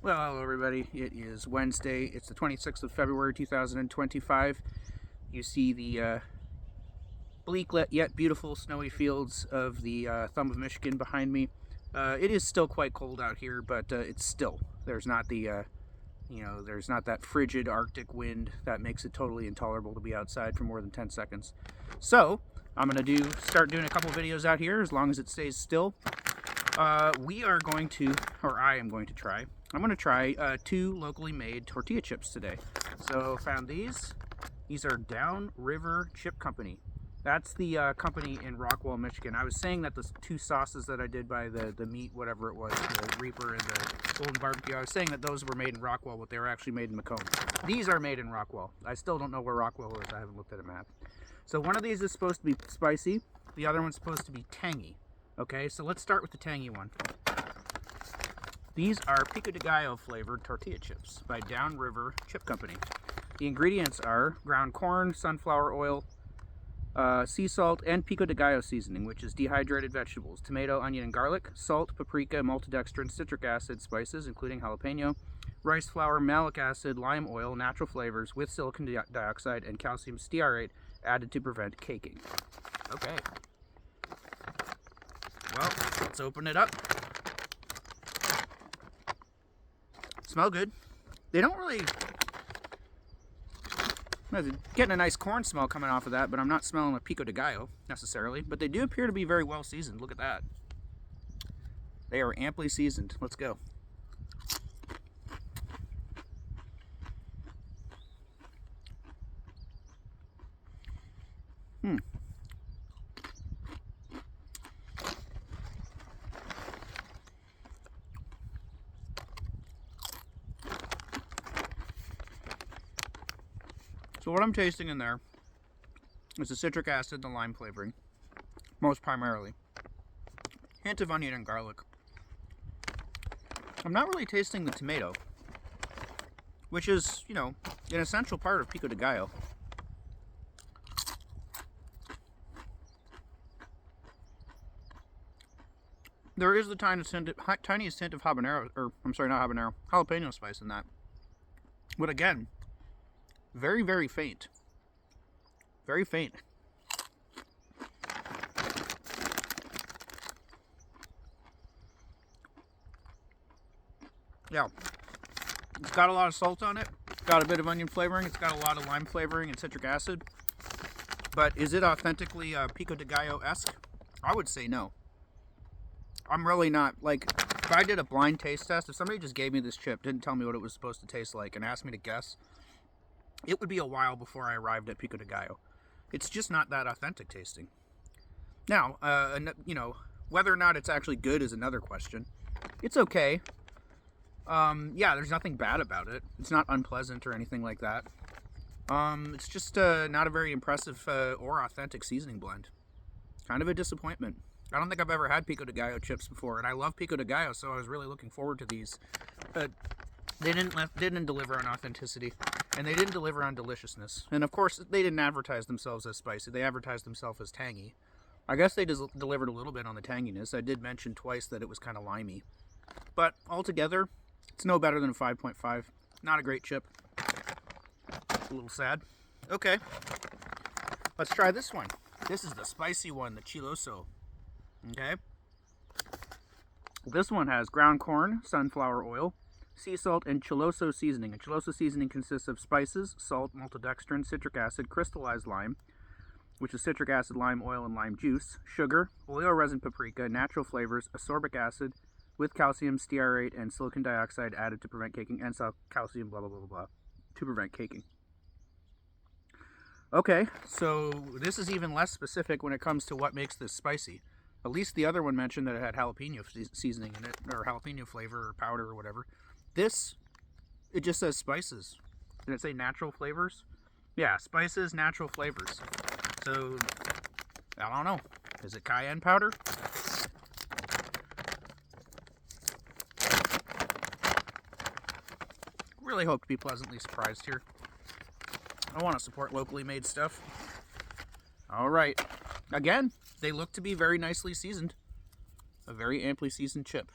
Well, hello everybody. It is Wednesday. It's the 26th of February 2025. You see the bleak yet beautiful snowy fields of the Thumb of Michigan behind me. It is still quite cold out here, but it's still. There's not the there's not that frigid Arctic wind that makes it totally intolerable to be outside for more than 10 seconds. So I'm gonna start doing a couple videos out here as long as it stays still. We are going to, or I am going to try. I'm going to try two locally made tortilla chips today. So found these. These are Downriver Chip Company. That's the company in Rockwell, Michigan. I was saying that the two sauces that I did by the meat, whatever it was, the Reaper and the Golden Barbecue, I was saying that those were made in Rockwell, but they were actually made in Macomb. These are made in Rockwell. I still don't know where Rockwell is. I haven't looked at a map. So one of these is supposed to be spicy. The other one's supposed to be tangy. Okay, so let's start with the tangy one. These are Pico de Gallo flavored tortilla chips by Downriver Chip Company. The ingredients are ground corn, sunflower oil, sea salt, and Pico de Gallo seasoning, which is dehydrated vegetables, tomato, onion, and garlic, salt, paprika, maltodextrin, citric acid, spices, including jalapeno, rice flour, malic acid, lime oil, natural flavors with silicon dioxide and calcium stearate added to prevent caking. Okay. Well, let's open it up. Smell good. They don't really... I'm getting a nice corn smell coming off of that, but I'm not smelling a Pico de Gallo necessarily. But they do appear to be very well seasoned. Look at that. They are amply seasoned. Let's go. So what I'm tasting in there is the citric acid and the lime flavoring, most primarily. Hint of onion and garlic. I'm not really tasting the tomato, which is, you know, an essential part of Pico de Gallo. There is the tiniest hint of habanero, or I'm sorry, not habanero, jalapeno spice in that. But again, very, very faint. Very faint. Yeah. It's got a lot of salt on it. It's got a bit of onion flavoring. It's got a lot of lime flavoring and citric acid. But is it authentically Pico de Gallo-esque? I would say no. I'm really not, like, if I did a blind taste test, if somebody just gave me this chip, didn't tell me what it was supposed to taste like, and asked me to guess, it would be a while before I arrived at Pico de Gallo. It's just not that authentic tasting. Now, you know, whether or not it's actually good is another question. It's okay. Yeah, there's nothing bad about it. It's not unpleasant or anything like that. It's just not a very impressive or authentic seasoning blend. Kind of a disappointment. I don't think I've ever had Pico de Gallo chips before, and I love Pico de Gallo, so I was really looking forward to these. But they didn't deliver on authenticity, and they didn't deliver on deliciousness. And of course, they didn't advertise themselves as spicy. They advertised themselves as tangy. I guess they delivered a little bit on the tanginess. I did mention twice that it was kind of limey. But altogether, it's no better than a 5.5. Not a great chip. A little sad. Okay, let's try this one. This is the spicy one, the Chiloso. Okay. This one has ground corn, sunflower oil, sea salt, and Chiloso seasoning. And Chiloso seasoning consists of spices, salt, maltodextrin, citric acid, crystallized lime, which is citric acid, lime oil, and lime juice, sugar, oleo resin paprika, natural flavors, ascorbic acid with calcium stearate and silicon dioxide added to prevent caking, and calcium blah blah blah blah to prevent caking. Okay, so this is even less specific when it comes to what makes this spicy. At least the other one mentioned that it had jalapeno seasoning in it, or jalapeno flavor, or powder, or whatever. This, it just says spices. Did it say natural flavors? Yeah, spices, natural flavors. So, I don't know. Is it cayenne powder? Really hope to be pleasantly surprised here. I want to support locally made stuff. Alright. Again, they look to be very nicely seasoned. A very amply seasoned chip.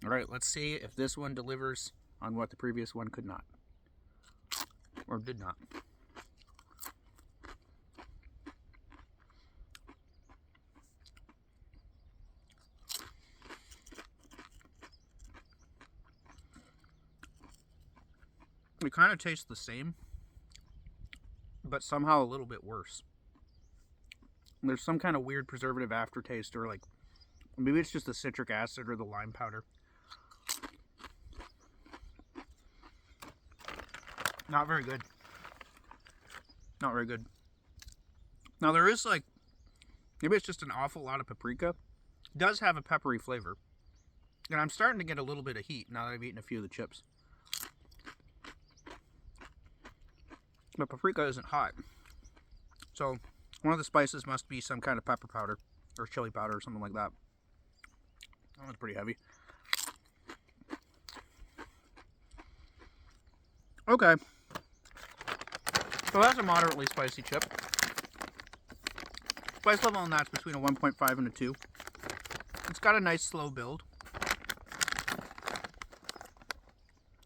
All right, let's see if this one delivers on what the previous one could not. Or did not. It kind of tastes the same, but somehow a little bit worse. There's some kind of weird preservative aftertaste, or like maybe it's just the citric acid or the lime powder. Not very good. Not very good. Now there is like, maybe it's just an awful lot of paprika. It does have a peppery flavor. And I'm starting to get a little bit of heat now that I've eaten a few of the chips. But paprika isn't hot. So one of the spices must be some kind of pepper powder or chili powder or something like that. That one's pretty heavy. Okay. So that's a moderately spicy chip. Spice level on that's between a 1.5 and a 2. It's got a nice slow build.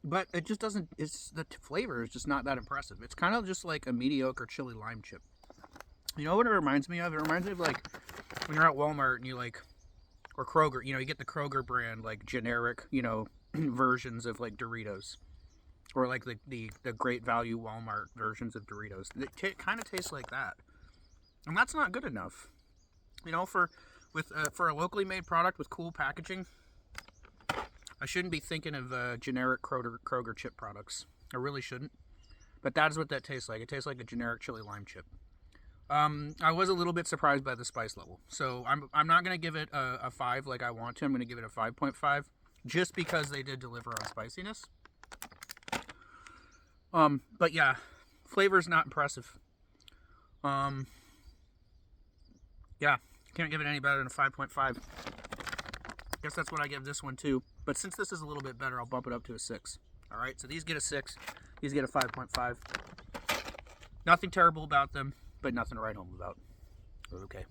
But it just doesn't, the flavor is just not that impressive. It's kind of just like a mediocre chili lime chip. You know what it reminds me of? It reminds me of like when you're at Walmart and you like, or Kroger, you know, you get the Kroger brand, like generic, you know, versions of like Doritos. Or like the great value Walmart versions of Doritos. It kind of tastes like that. And that's not good enough. You know, for a locally made product with cool packaging, I shouldn't be thinking of generic Kroger chip products. I really shouldn't. But that is what that tastes like. It tastes like a generic chili lime chip. I was a little bit surprised by the spice level. So I'm not going to give it a 5 like I want to. I'm going to give it a 5.5 just because they did deliver on spiciness. But yeah, flavor's not impressive. Yeah, can't give it any better than a 5.5. Guess that's what I give this one too. But since this is a little bit better, I'll bump it up to a 6. All right, so these get a 6. These get a 5.5. Nothing terrible about them, but nothing to write home about. Okay.